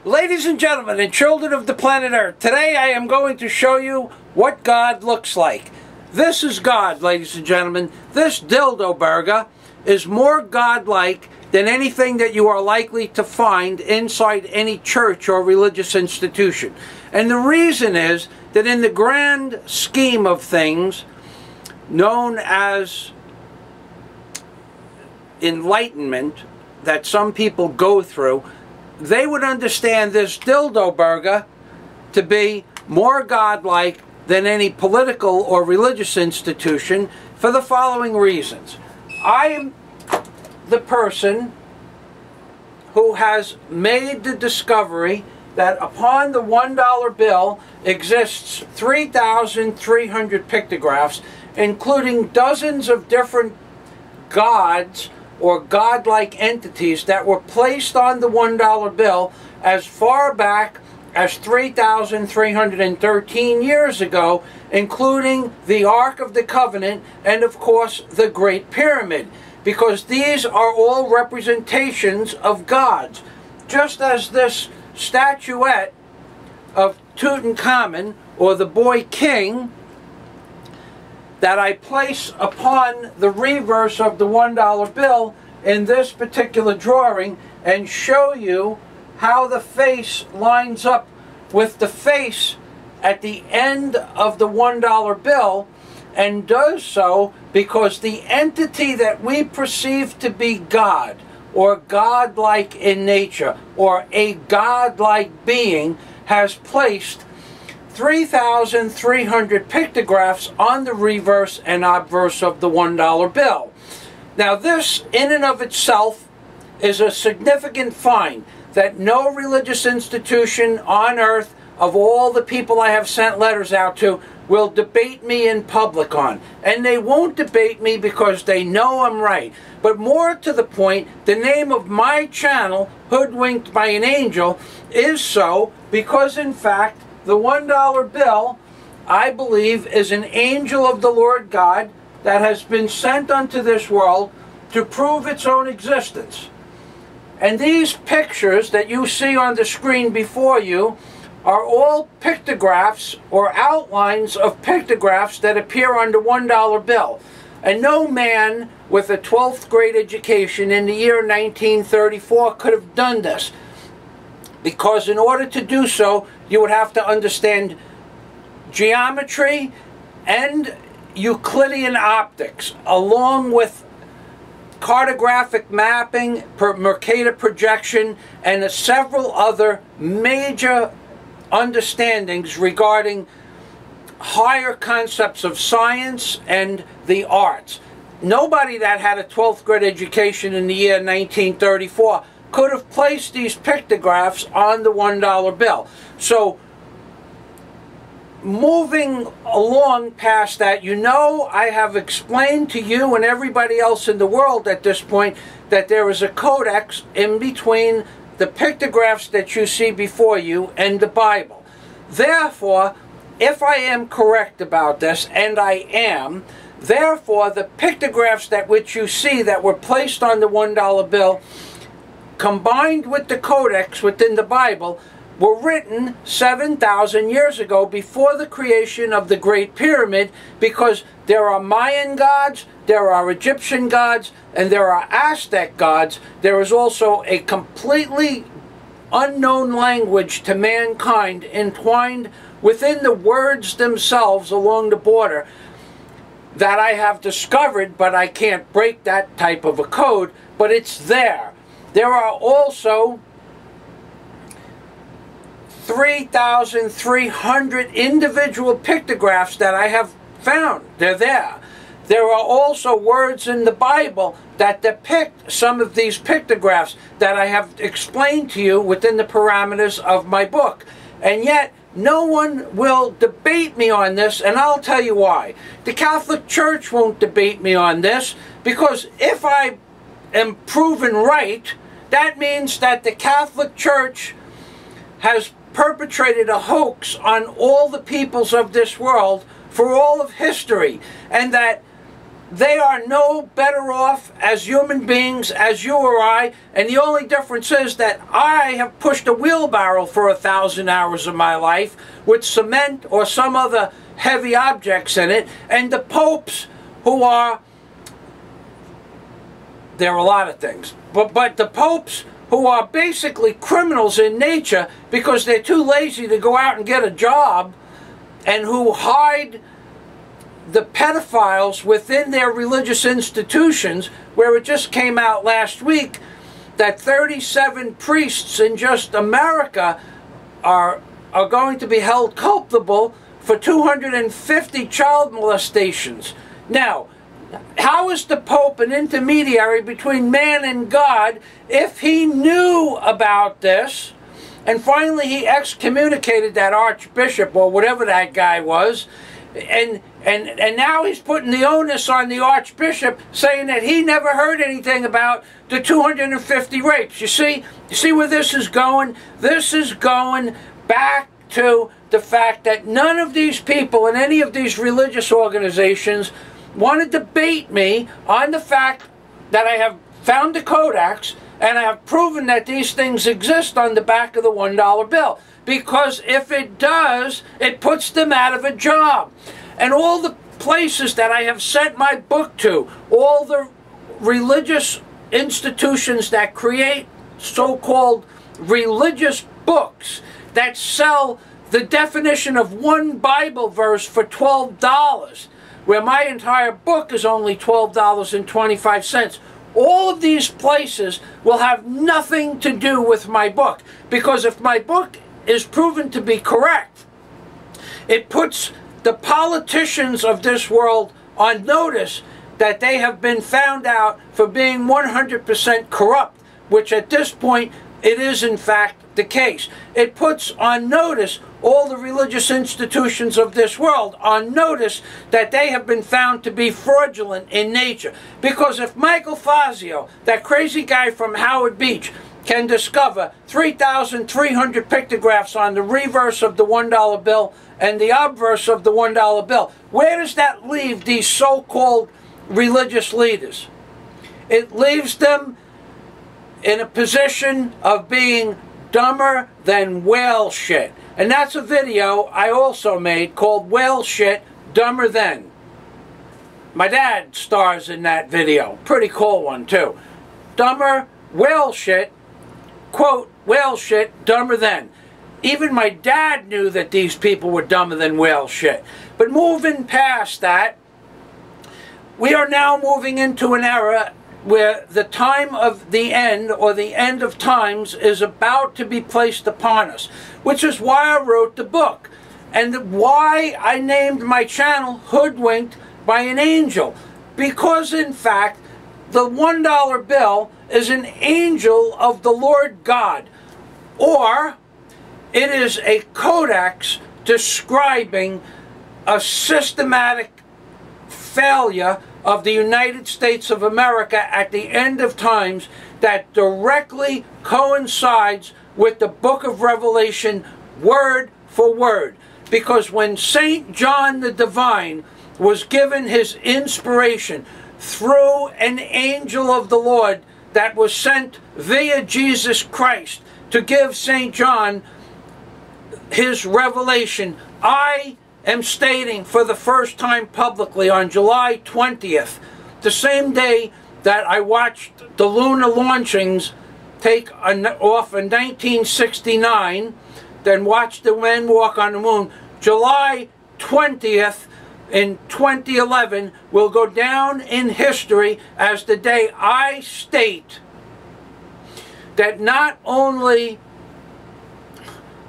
Ladies and gentlemen and children of the planet Earth, today I am going to show you what God looks like. This is God, ladies and gentlemen. This Dildo Berger is more godlike than anything that you are likely to find inside any church or religious institution. And the reason is that in the grand scheme of things, known as enlightenment, that some people go through, they would understand this Dildo Berger to be more godlike than any political or religious institution for the following reasons. I am the person who has made the discovery that upon the $1 bill exists 3,300 pictographs, including dozens of different gods or godlike entities that were placed on the $1 bill as far back as 3,313 years ago, including the Ark of the Covenant and, of course, the Great Pyramid, because these are all representations of gods. Just as this statuette of Tutankhamun, or the boy king, that I place upon the reverse of the $1 bill in this particular drawing and show you how the face lines up with the face at the end of the $1 bill, and does so because the entity that we perceive to be God, or godlike in nature, or a godlike being, has placed 3,300 pictographs on the reverse and obverse of the $1 bill. Now this, in and of itself, is a significant find that no religious institution on earth, of all the people I have sent letters out to, will debate me in public on. And they won't debate me because they know I'm right. But more to the point, the name of my channel, Hoodwinked by an Angel, is so because, in fact, the $1 bill, I believe, is an angel of the Lord God that has been sent unto this world to prove its own existence. And these pictures that you see on the screen before you are all pictographs or outlines of pictographs that appear on the $1 bill. And no man with a 12th grade education in the year 1934 could have done this, because in order to do so, you would have to understand geometry and Euclidean optics, along with cartographic mapping, Mercator projection, and several other major understandings regarding higher concepts of science and the arts. Nobody that had a 12th grade education in the year 1934 could have placed these pictographs on the $1 bill. So, moving along past that, you know, I have explained to you and everybody else in the world at this point that there is a codex in between the pictographs that you see before you and the Bible. Therefore, if I am correct about this, and I am, therefore the pictographs that which you see that were placed on the $1 bill, combined with the codex within the Bible, were written 7,000 years ago, before the creation of the Great Pyramid, because there are Mayan gods, there are Egyptian gods, and there are Aztec gods. There is also a completely unknown language to mankind entwined within the words themselves along the border that I have discovered, but I can't break that type of a code, but it's there. There are also 3,300 individual pictographs that I have found. They're there. There are also words in the Bible that depict some of these pictographs that I have explained to you within the parameters of my book. And yet, no one will debate me on this, and I'll tell you why. The Catholic Church won't debate me on this, because if I am proven right, that means that the Catholic Church has perpetrated a hoax on all the peoples of this world for all of history, and that They are no better off as human beings as you or I, and the only difference is that I have pushed a wheelbarrow for 1,000 hours of my life with cement or some other heavy objects in it, and the popes, who are, there are a lot of things, but the popes who are basically criminals in nature because they're too lazy to go out and get a job, and who hide the pedophiles within their religious institutions, where it just came out last week that 37 priests in just America are going to be held culpable for 250 child molestations. Now, how is the Pope an intermediary between man and God if he knew about this? And finally he excommunicated that archbishop or whatever that guy was, and now he's putting the onus on the archbishop, saying that he never heard anything about the 250 rapes. You see where this is going? This is going back to the fact that none of these people in any of these religious organizations want to debate me on the fact that I have found the codex and I have proven that these things exist on the back of the $1 bill. Because if it does, it puts them out of a job. And all the places that I have sent my book to, all the religious institutions that create so-called religious books that sell the definition of one Bible verse for $12, where my entire book is only $12.25. All of these places will have nothing to do with my book, because if my book is proven to be correct, it puts the politicians of this world on notice that they have been found out for being 100% corrupt, which at this point it is in fact the case. It puts on notice all the religious institutions of this world on notice that they have been found to be fraudulent in nature. Because if Michael Fazio, that crazy guy from Howard Beach, can discover 3,300 pictographs on the reverse of the $1 bill and the obverse of the $1 bill, where does that leave these so-called religious leaders? It leaves them in a position of being dumber than whale shit. And that's a video I also made called Whale Shit, Dumber Than. My dad stars in that video. Pretty cool one too. Dumber, whale shit, quote, whale shit, dumber than. Even my dad knew that these people were dumber than whale shit. But moving past that, we are now moving into an era where the time of the end, or the end of times, is about to be placed upon us. Which is why I wrote the book. And why I named my channel Hoodwinked by an Angel. Because in fact, the $1 bill is an angel of the Lord God. Or it is a codex describing a systematic failure of the United States of America at the end of times that directly coincides with the book of Revelation word for word. Because when St. John the Divine was given his inspiration through an angel of the Lord that was sent via Jesus Christ to give St. John his revelation, I am stating for the first time publicly on July 20th, the same day that I watched the lunar launchings take off in 1969, then watched the men walk on the moon. July 20th in 2011 will go down in history as the day I state that not only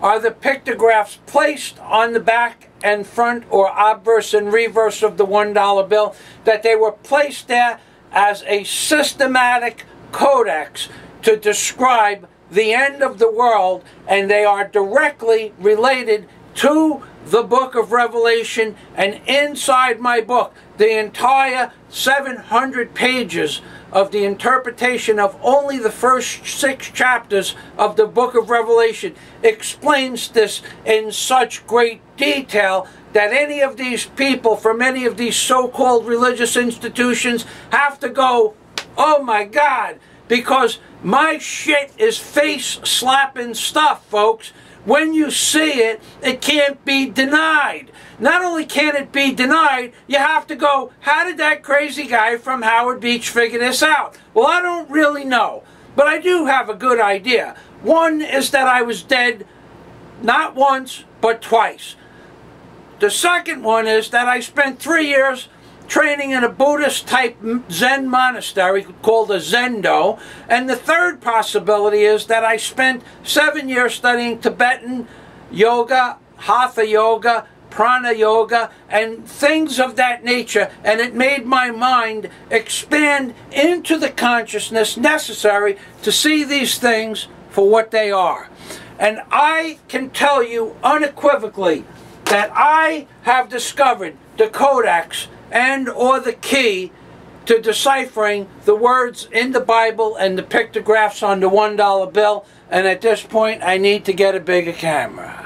are the pictographs placed on the back and front or obverse and reverse of the $1 bill, that they were placed there as a systematic codex to describe the end of the world, and they are directly related to the book of Revelation. And inside my book, the entire 700 pages of the interpretation of only the first 6 chapters of the book of Revelation explains this in such great detail that any of these people from any of these so-called religious institutions have to go, oh my God, because my shit is face-slapping stuff, folks. When you see it, it can't be denied. Not only can it be denied, you have to go, how did that crazy guy from Howard Beach figure this out? Well, I don't really know, but I do have a good idea. One is that I was dead not once, but twice. The second one is that I spent 3 years training in a Buddhist-type Zen monastery called a Zendo. And the third possibility is that I spent 7 years studying Tibetan yoga, Hatha yoga, prana yoga, and things of that nature, and it made my mind expand into the consciousness necessary to see these things for what they are. And I can tell you unequivocally that I have discovered the codex and or the key to deciphering the words in the Bible and the pictographs on the $1 bill, and at this point I need to get a bigger camera.